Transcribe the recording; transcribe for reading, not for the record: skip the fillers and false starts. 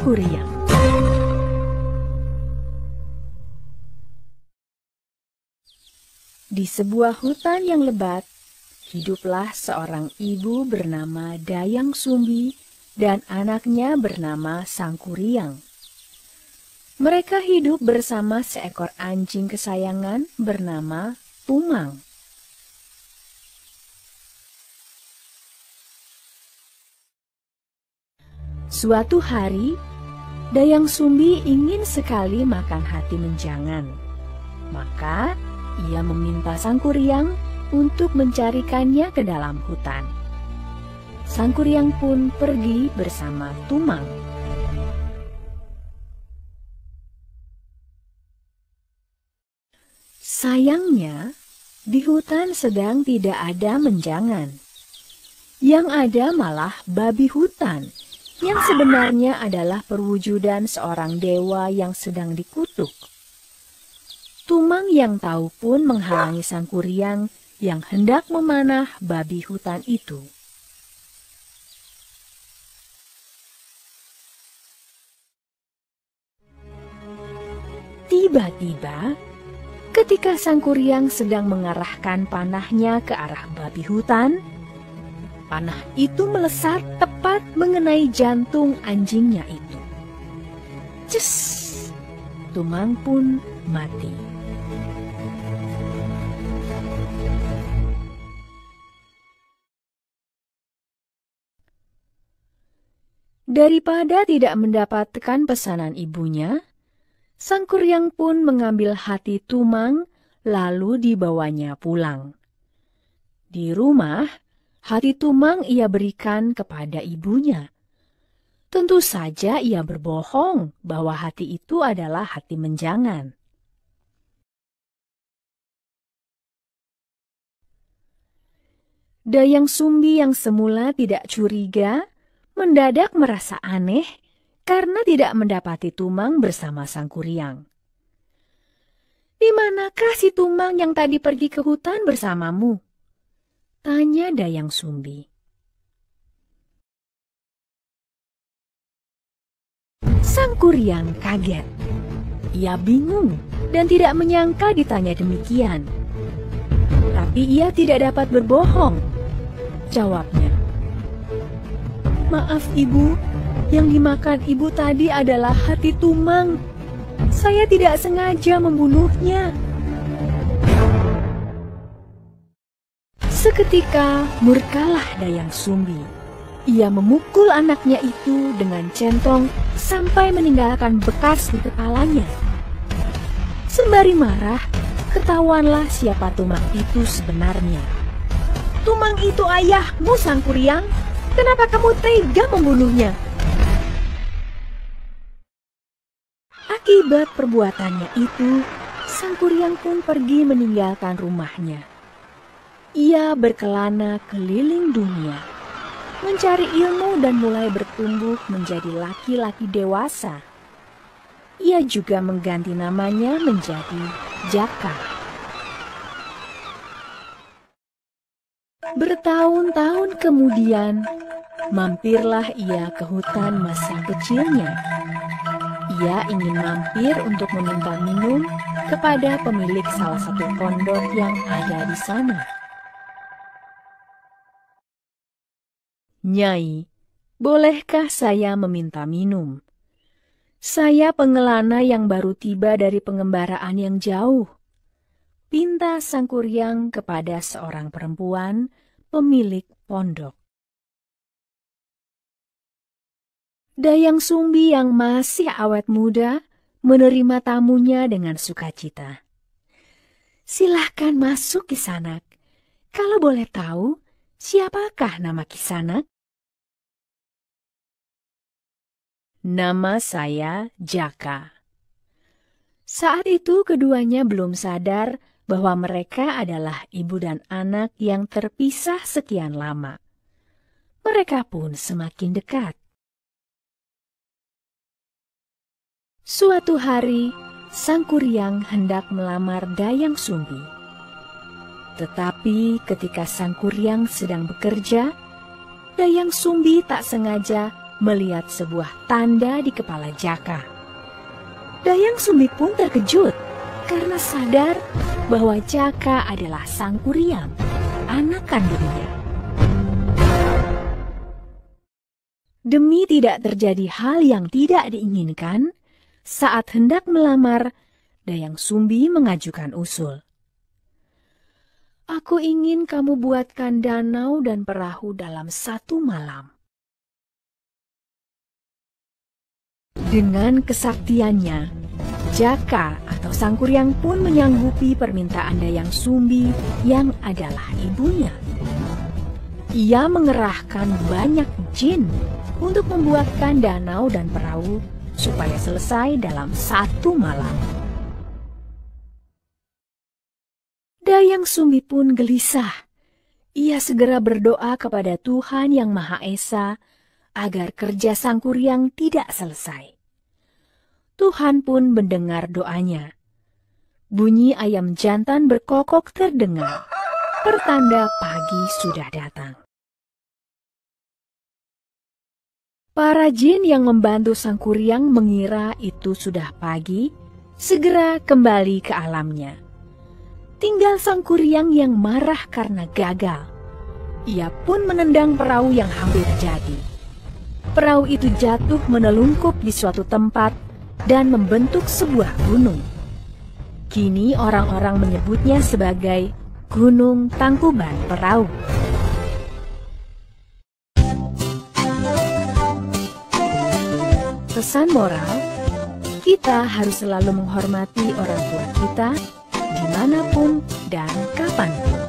Sangkuriang. Di sebuah hutan yang lebat, hiduplah seorang ibu bernama Dayang Sumbi dan anaknya bernama Sangkuriang. Mereka hidup bersama seekor anjing kesayangan bernama Tumang. Suatu hari, Dayang Sumbi ingin sekali makan hati menjangan. Maka ia meminta Sangkuriang untuk mencarikannya ke dalam hutan. Sangkuriang pun pergi bersama Tumang. Sayangnya, di hutan sedang tidak ada menjangan. Yang ada malah babi hutan, yang sebenarnya adalah perwujudan seorang dewa yang sedang dikutuk. Tumang yang tahu pun menghalangi Sangkuriang yang hendak memanah babi hutan itu. Tiba-tiba, ketika Sangkuriang sedang mengarahkan panahnya ke arah babi hutan, panah itu melesat tepat mengenai jantung anjingnya itu. Ces! Tumang pun mati. Daripada tidak mendapatkan pesanan ibunya, Sangkuriang pun mengambil hati Tumang lalu dibawanya pulang. Di rumah, hati Tumang ia berikan kepada ibunya. Tentu saja ia berbohong bahwa hati itu adalah hati menjangan. Dayang Sumbi yang semula tidak curiga, mendadak merasa aneh karena tidak mendapati Tumang bersama Sangkuriang. "Di manakah si Tumang yang tadi pergi ke hutan bersamamu?" tanya Dayang Sumbi. Sangkuriang kaget. Ia bingung dan tidak menyangka ditanya demikian. Tapi ia tidak dapat berbohong. Jawabnya, "Maaf ibu, yang dimakan ibu tadi adalah hati Tumang. Saya tidak sengaja membunuhnya." Seketika murkalah Dayang Sumbi. Ia memukul anaknya itu dengan centong sampai meninggalkan bekas di kepalanya. Sembari marah, ketahuanlah siapa Tumang itu sebenarnya. "Tumang itu ayahmu, Sangkuriang. Kenapa kamu tega membunuhnya?" Akibat perbuatannya itu, Sangkuriang pun pergi meninggalkan rumahnya. Ia berkelana keliling dunia, mencari ilmu dan mulai bertumbuh menjadi laki-laki dewasa. Ia juga mengganti namanya menjadi Jaka. Bertahun-tahun kemudian, mampirlah ia ke hutan masa kecilnya. Ia ingin mampir untuk meminta minum kepada pemilik salah satu pondok yang ada di sana. "Nyai, bolehkah saya meminta minum? Saya pengelana yang baru tiba dari pengembaraan yang jauh," pinta Sangkuriang kepada seorang perempuan pemilik pondok. Dayang Sumbi yang masih awet muda menerima tamunya dengan sukacita. "Silahkan masuk, Kisanak. Kalau boleh tahu, siapakah nama Kisanak?" "Nama saya Jaka." Saat itu keduanya belum sadar bahwa mereka adalah ibu dan anak yang terpisah sekian lama. Mereka pun semakin dekat. Suatu hari, Sangkuriang hendak melamar Dayang Sumbi. Tetapi ketika Sangkuriang sedang bekerja, Dayang Sumbi tak sengaja melihat sebuah tanda di kepala Jaka. Dayang Sumbi pun terkejut karena sadar bahwa Jaka adalah Sang Kuryang, anak kandungnya. Demi tidak terjadi hal yang tidak diinginkan, saat hendak melamar, Dayang Sumbi mengajukan usul. Aku ingin kamu buatkan danau dan perahu dalam 1 malam. Dengan kesaktiannya, Jaka atau Sang Kuryang pun menyanggupi permintaan Dayang Sumbi yang adalah ibunya. Ia mengerahkan banyak jin untuk membuatkan danau dan perahu supaya selesai dalam 1 malam. Dayang Sumbi pun gelisah. Ia segera berdoa kepada Tuhan Yang Maha Esa agar kerja Sang Kuryang tidak selesai. Tuhan pun mendengar doanya. Bunyi ayam jantan berkokok terdengar, pertanda pagi sudah datang. Para jin yang membantu Sang Kuryang mengira itu sudah pagi, segera kembali ke alamnya. Tinggal Sang Kuryang yang marah karena gagal. Ia pun menendang perahu yang hampir jadi. Perahu itu jatuh menelungkup di suatu tempat dan membentuk sebuah gunung. Kini orang-orang menyebutnya sebagai Gunung Tangkuban Perahu. Pesan moral, kita harus selalu menghormati orang tua kita dimanapun dan kapanpun.